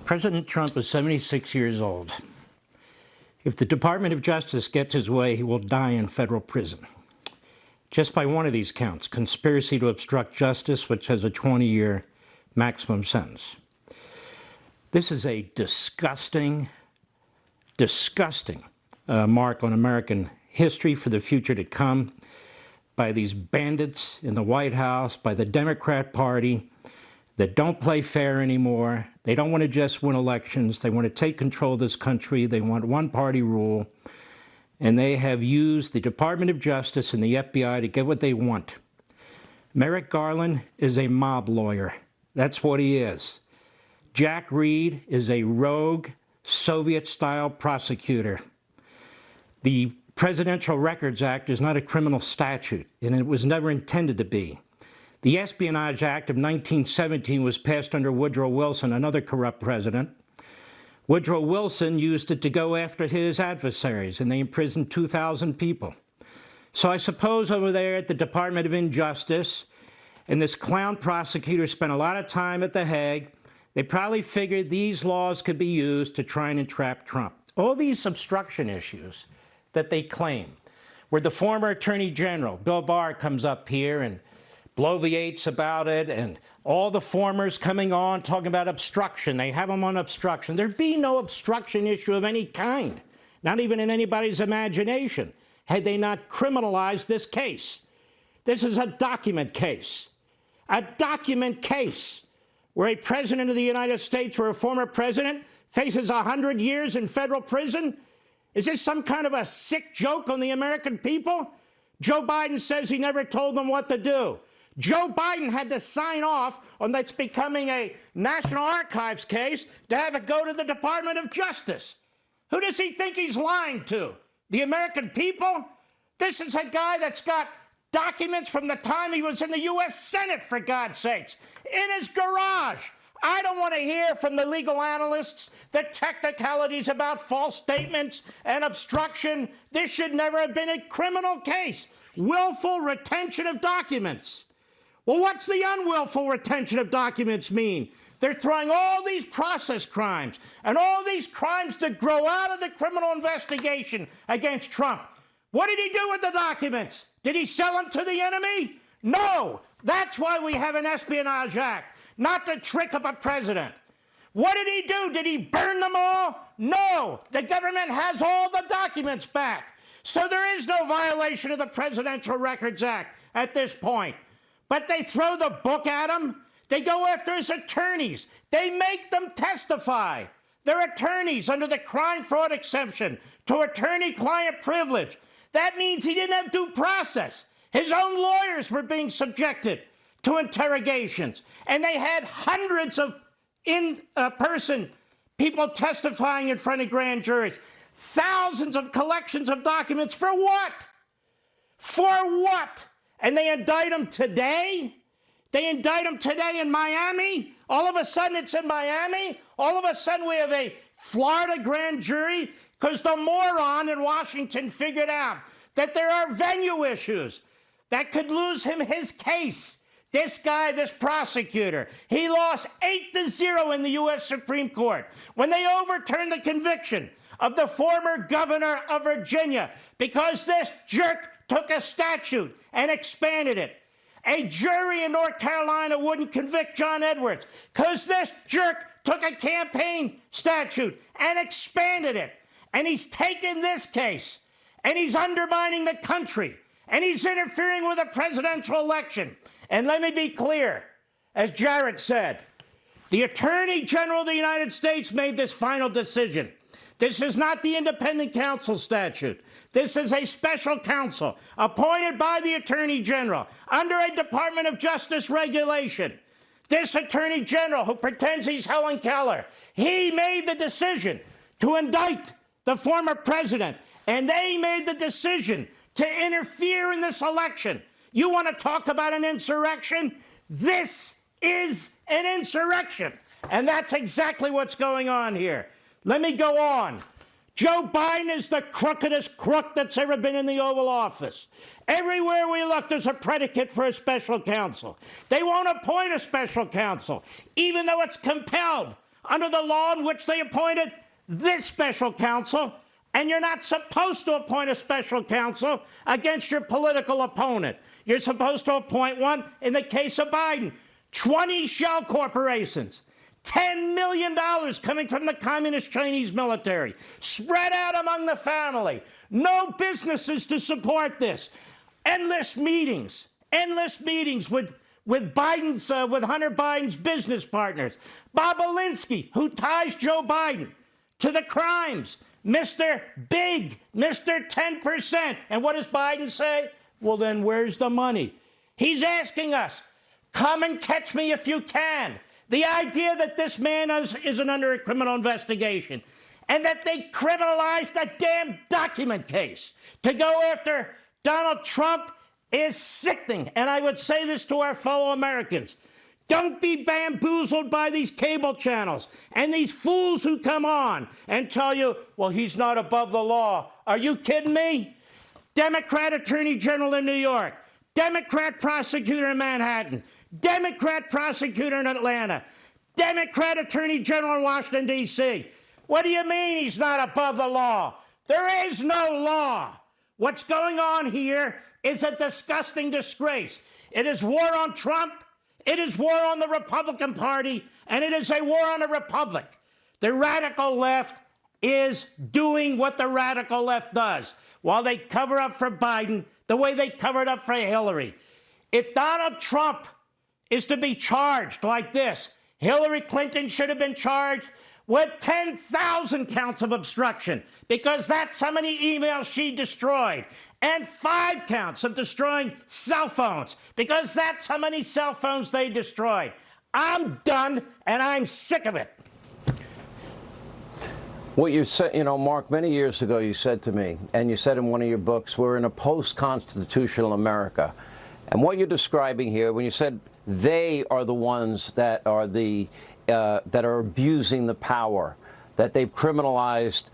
President Trump is 76 years old. If the Department of Justice gets his way, he will die in federal prison. Just by one of these counts, conspiracy to obstruct justice, which has a 20-year maximum sentence. This is a disgusting mark on American history for the future to come by these bandits in the White House, by the Democrat Party that don't play fair anymore. They don't want to just win elections. They want to take control of this country. They want one-party rule. And they have used the Department of Justice and the FBI to get what they want. Merrick Garland is a mob lawyer. That's what he is. Jack Reed is a rogue Soviet-style prosecutor. The Presidential Records Act is not a criminal statute, and it was never intended to be. The Espionage Act of 1917 was passed under Woodrow Wilson, another corrupt president. Woodrow Wilson used it to go after his adversaries, and they imprisoned 2,000 people. So I suppose over there at the Department of Injustice, and this clown prosecutor spent a lot of time at The Hague, they probably figured these laws could be used to try and entrap Trump. All these obstruction issues that they claim, where the former Attorney General, Bill Barr, comes up here and bloviates about it, and all the formers coming on talking about obstruction. They have them on obstruction. There'd be no obstruction issue of any kind, not even in anybody's imagination, had they not criminalized this case. This is a document case where a president of the United States or a former president faces 100 years in federal prison. Is this some kind of a sick joke on the American people? Joe Biden says he never told them what to do. Joe Biden had to sign off on that's becoming a National Archives case to have it go to the Department of Justice. Who does he think he's lying to? The American people? This is a guy that's got documents from the time he was in the U.S. Senate, for God's sakes, in his garage. I don't want to hear from the legal analysts the technicalities about false statements and obstruction. This should never have been a criminal case. Willful retention of documents. Well, what's the unwillful retention of documents mean? They're throwing all these process crimes and all these crimes that grow out of the criminal investigation against Trump. What did he do with the documents? Did he sell them to the enemy? No. That's why we have an Espionage Act, not to trick up a president. What did he do? Did he burn them all? No. The government has all the documents back. So there is no violation of the Presidential Records Act at this point. But they throw the book at him. They go after his attorneys. They make them testify. They're attorneys under the crime fraud exception to attorney-client privilege. That means he didn't have due process. His own lawyers were being subjected to interrogations. And they had hundreds of in-person people testifying in front of grand juries. Thousands of collections of documents for what? For what? And they indict him today? They indict him today in Miami? All of a sudden it's in Miami? All of a sudden we have a Florida grand jury? Because the moron in Washington figured out that there are venue issues that could lose him his case. This guy, this prosecutor, he lost 8-0 in the U.S. Supreme Court when they overturned the conviction of the former governor of Virginia because this jerk took a statute and expanded it. A jury in North Carolina wouldn't convict John Edwards because this jerk took a campaign statute and expanded it. And he's taken this case, and he's undermining the country, and he's interfering with a presidential election. And let me be clear, as Jarrett said, the Attorney General of the United States made this final decision. This is not the independent counsel statute. This is a special counsel appointed by the Attorney General under a Department of Justice regulation. This Attorney General, who pretends he's Helen Keller, he made the decision to indict the former president, and they made the decision to interfere in this election. You want to talk about an insurrection? This is an insurrection, and that's exactly what's going on here. Let me go on. Joe Biden is the crookedest crook that's ever been in the Oval Office. Everywhere we look, there's a predicate for a special counsel. They won't appoint a special counsel, even though it's compelled under the law in which they appointed this special counsel, and you're not supposed to appoint a special counsel against your political opponent. You're supposed to appoint one in the case of Biden. 20 shell corporations, $10 million coming from the communist Chinese military, spread out among the family, no businesses to support this. Endless meetings with Biden's, with Hunter Biden's business partners. Bob Alinsky, who ties Joe Biden to the crimes, Mr. Big, Mr. 10%. And what does Biden say? Well, then where's the money? He's asking us, come and catch me if you can. The idea that this man isn't under a criminal investigation and that they criminalized a damn document case to go after Donald Trump is sickening. And I would say this to our fellow Americans. Don't be bamboozled by these cable channels and these fools who come on and tell you, well, he's not above the law. Are you kidding me? Democrat Attorney General in New York, Democrat prosecutor in Manhattan, Democrat prosecutor in Atlanta, Democrat Attorney General in Washington, D.C. What do you mean he's not above the law? There is no law. What's going on here is a disgusting disgrace. It is war on Trump. It is war on the Republican Party, and it is a war on the republic. The radical left is doing what the radical left does while they cover up for Biden the way they covered up for Hillary. If Donald Trump is to be charged like this, Hillary Clinton should have been charged with 10,000 counts of obstruction because that's how many emails she destroyed, and 5 counts of destroying cell phones because that's how many cell phones they destroyed. I'm done, and I'm sick of it. What you said, Mark, many years ago you said to me, and you said in one of your books, we're in a post-constitutional America. And what you're describing here, when you said they are the ones that are that are abusing the power, that they've criminalized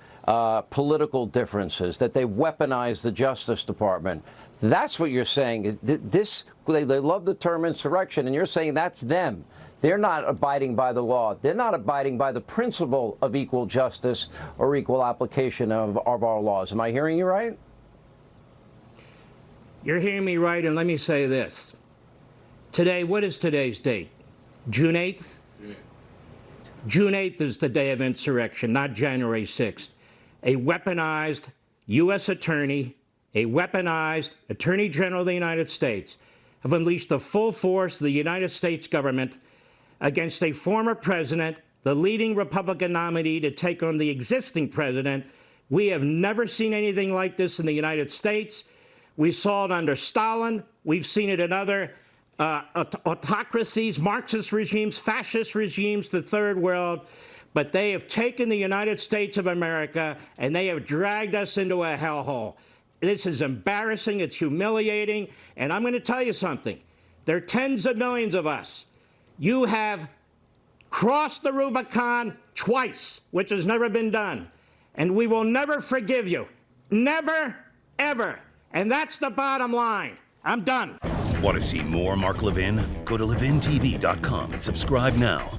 political differences, that they've weaponized the Justice Department. That's what you're saying. They love the term insurrection, and you're saying that's them. They're not abiding by the law. They're not abiding by the principle of equal justice or equal application of our laws. Am I hearing you right? You're hearing me right, and let me say this. Today, what is today's date? June 8th? June 8th is the day of insurrection, not January 6th. A weaponized U.S. attorney, a weaponized Attorney General of the United States have unleashed the full force of the United States government against a former president, the leading Republican nominee to take on the existing president. We have never seen anything like this in the United States. We saw it under Stalin. We've seen it in other autocracies, Marxist regimes, fascist regimes, the third world. But they have taken the United States of America and they have dragged us into a hellhole. This is embarrassing. It's humiliating. And I'm going to tell you something. There are tens of millions of us. You have crossed the Rubicon twice, which has never been done. And we will never forgive you. Never, ever. And that's the bottom line. I'm done. Want to see more Mark Levin? Go to levintv.com and subscribe now.